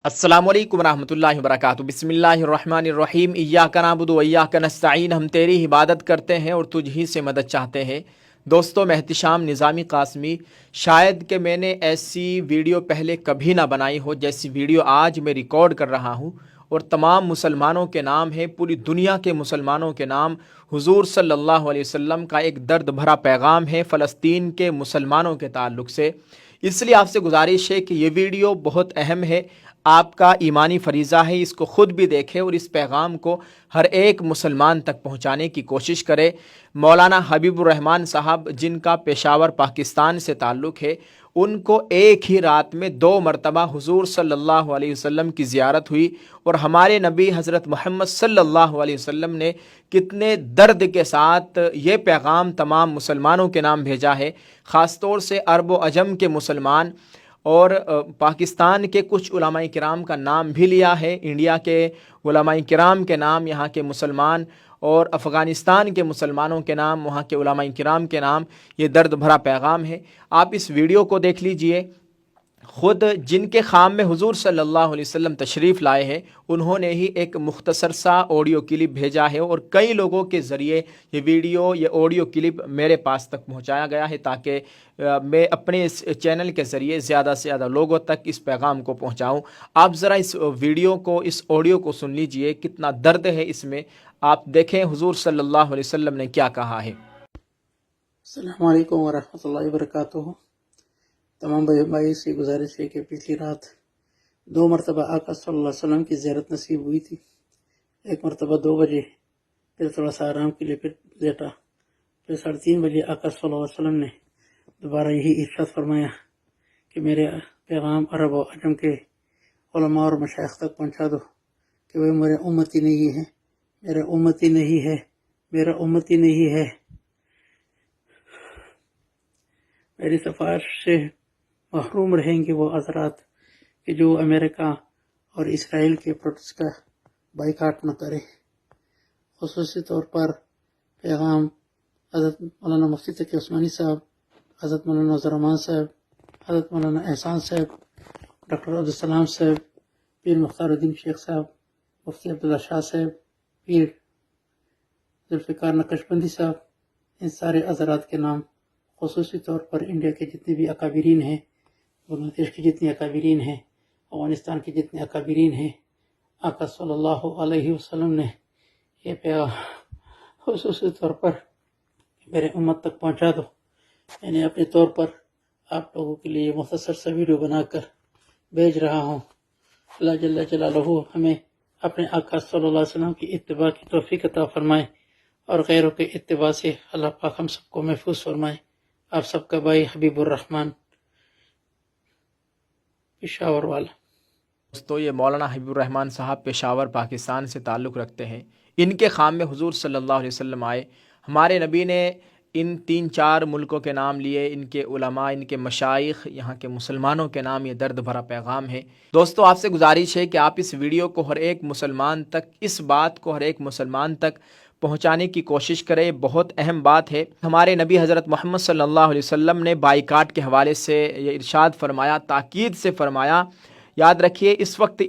अस्सलामुअलैकुम रहमतुल्लाहि वबरकातुहू। बिस्मिल्लाहिर्रहमानिर्रहीम। इय्याका नअबुदु व इय्याका नस्तईन। हम तेरी इबादत करते हैं और तुझ ही से मदद चाहते हैं। दोस्तों, मैं एहतिशाम निज़ामी क़ासमी। शायद कि मैंने ऐसी वीडियो पहले कभी ना बनाई हो जैसी वीडियो आज मैं रिकॉर्ड कर रहा हूँ, और तमाम मुसलमानों के नाम है, पूरी दुनिया के मुसलमानों के नाम। हुज़ूर सल्लल्लाहु अलैहि वसल्लम का एक दर्द भरा पैगाम है फ़लस्तीन के मुसलमानों के ताल्लुक़ से। इसलिए आपसे गुजारिश है कि ये वीडियो बहुत अहम है, आपका ईमानी फ़रीज़ा है, इसको ख़ुद भी देखें और इस पैगाम को हर एक मुसलमान तक पहुँचाने की कोशिश करें। मौलाना हबीबुर रहमान साहब, जिनका पेशावर पाकिस्तान से ताल्लुक़ है, उनको एक ही रात में 2 मरतबा हुज़ूर सल्लल्लाहु अलैहि वसल्लम की ज़ियारत हुई, और हमारे नबी हज़रत मोहम्मद सल्लल्लाहु अलैहि वसल्लम ने कितने दर्द के साथ ये पैगाम तमाम मुसलमानों के नाम भेजा है, ख़ास तौर से अरब व अजम के मुसलमान, और पाकिस्तान के कुछ उलमाए किराम का नाम भी लिया है, इंडिया के उलमाए किराम के नाम, यहाँ के मुसलमान, और अफ़गानिस्तान के मुसलमानों के नाम, वहाँ के उलमाए किराम के नाम। ये दर्द भरा पैगाम है, आप इस वीडियो को देख लीजिए। ख़ुद जिनके ख़ाम में हुज़ूर सल्लल्लाहु अलैहि वसल्लम तशरीफ़ लाए हैं, उन्होंने ही एक मुख्तसर सा ऑडियो क्लिप भेजा है, और कई लोगों के ज़रिए ये ऑडियो क्लिप मेरे पास तक पहुंचाया गया है, ताकि मैं अपने इस चैनल के ज़रिए ज़्यादा से ज़्यादा लोगों तक इस पैगाम को पहुंचाऊं। आप ज़रा इस वीडियो को, इस ऑडियो को सुन लीजिए, कितना दर्द है इसमें। आप देखें हुज़ूर सल्लल्लाहु अलैहि वसल्लम ने क्या कहा है। अस्सलामु अलैकुम वरहमतुल्लाहि वबरकातुहू। तमाम भाई से गुजारिश है कि पिछली रात 2 मरतबा आका सल्लल्लाहु अलैहि वसल्लम की ज़ियारत नसीब हुई थी। एक मरतबा 2 बजे, फिर थोड़ा सा आराम के लिए फिर लेटा, फिर 3:30 बजे आका सल्लल्लाहु अलैहि वसल्लम ने दोबारा यही इरशाद फरमाया कि मेरे पैगाम अरब और अजम के उलमा और मशाइख तक पहुँचा दो कि वह मेरे उम्मती नहीं है, मेरा उम्मती नहीं है, मेरा उम्मती नहीं है। मेरी सिफारिश से महरूम रहेंगे वो हज़रात कि जो अमेरिका और इसराइल के प्रोडक्ट्स का बाइकाट न करें। ख़ुसूसी तौर पर पैगाम हज़रत मौलाना मुफ्ती तकी उस्मानी साहब, हज़रत मौलाना ज़रमान साहब, हज़रत मौलाना एहसान साहब, डॉक्टर अब्दुल सलाम साहब, पीर मुख्तारुद्दीन शेख साहब, मुफ्ती अब्दुल्ला शाह साहब, पीर जुल्फ़िकार नक्शबंदी साहब, इन सारे हज़रात के नाम ख़ुसूसी तौर पर इंडिया के जितने भी अकाबिरीन हैं, बांग्लादेश के जितने अकाबिरीन हैं, अफ़गानिस्तान के जितने अकाबिरीन हैं, आका सल्लल्लाहु अलैहि वसल्लम ने ये पैगाम ख़ुसूसी तौर पर मेरे उम्मत तक पहुँचा दो। मैंने अपने तौर पर आप लोगों के लिए मुख्तसर सा वीडियो बनाकर भेज रहा हूँ। अल्लाह जल्ल जलालहू हमें अपने आका सल्लल्लाहु अलैहि वसल्लम की इत्तिबा की तौफीक अता फरमाए, और गैरों के इत्तिबा से अल्लाह पाक हम सबको महफूज फरमाए। आप सबका भाई हबीबुर रहमान, पेशावर वाला। दोस्तों, ये मौलाना हबीबुर रहमान साहब पेशावर पाकिस्तान से ताल्लुक़ रखते हैं। इनके ख़ाम में हुज़ूर सल्लल्लाहु अलैहि वसल्लम आए। हमारे नबी ने इन 3-4 मुल्कों के नाम लिए, इनके उलमा, इनके मशाइख, यहाँ के मुसलमानों के नाम। ये दर्द भरा पैगाम है। दोस्तों, आपसे गुजारिश है कि आप इस वीडियो को हर एक मुसलमान तक, इस बात को हर एक मुसलमान तक पहुँचाने की कोशिश करें। बहुत अहम बात है। हमारे नबी हज़रत मोहम्मद सल्लल्लाहु अलैहि वसल्लम ने बाइकाट के हवाले से ये इरशाद फरमाया, ताकीद से फरमाया। याद रखिए, इस वक्त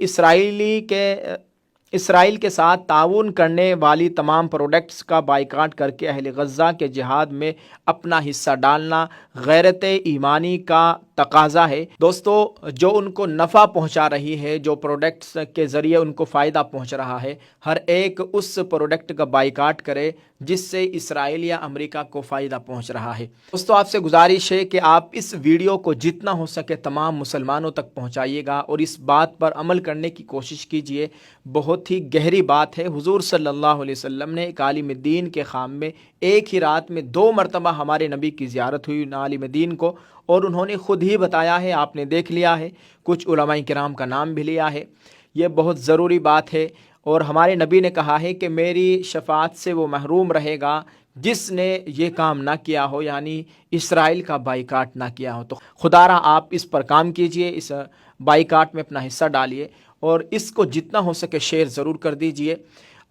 इसराइल के साथ ताउन करने वाली तमाम प्रोडक्ट्स का बाइकाट करके अहले गज़ा के जिहाद में अपना हिस्सा डालना गैरत ईमानी का तकाज़ा है। दोस्तों, जो उनको नफ़ा पहुंचा रही है, जो प्रोडक्ट्स के ज़रिए उनको फ़ायदा पहुंच रहा है, हर एक उस प्रोडक्ट का बाइकाट करे जिससे इसराइल या अमेरिका को फ़ायदा पहुंच रहा है। दोस्तों, आपसे गुजारिश है कि आप इस वीडियो को जितना हो सके तमाम मुसलमानों तक पहुंचाइएगा, और इस बात पर अमल करने की कोशिश कीजिए। बहुत ही गहरी बात है। हुज़ूर सल्लल्लाहु अलैहि वसल्लम ने एक आलिम दीन के ख़ाम में एक ही रात में 2 मरतबा हमारे नबी की ज़ियारत हुई उन आलिम दीन को, और उन्होंने ख़ुद ही बताया है, आपने देख लिया है, कुछ उलमाए किराम का नाम भी लिया है। ये बहुत ज़रूरी बात है। और हमारे नबी ने कहा है कि मेरी शफ़ाअत से वो महरूम रहेगा जिसने ये काम ना किया हो, यानी इसराइल का बाइकाट ना किया हो। तो खुदारा आप इस पर काम कीजिए, इस बाइकाट में अपना हिस्सा डालिए, और इसको जितना हो सके शेयर ज़रूर कर दीजिए।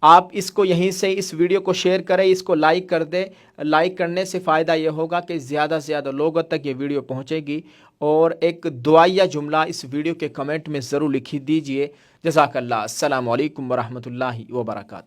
آپ اس کو یہیں سے اس ویڈیو کو شیئر کریں، اس کو لائک کر دیں۔ لائک کرنے سے فائدہ یہ ہوگا کہ زیادہ سے زیادہ لوگوں تک یہ ویڈیو پہنچے گی، اور ایک دعائیہ جملہ اس ویڈیو کے کمنٹ میں ضرور لکھ دیجئے۔ جزاک اللہ۔ السلام علیکم ورحمۃ اللہ وبرکاتہ۔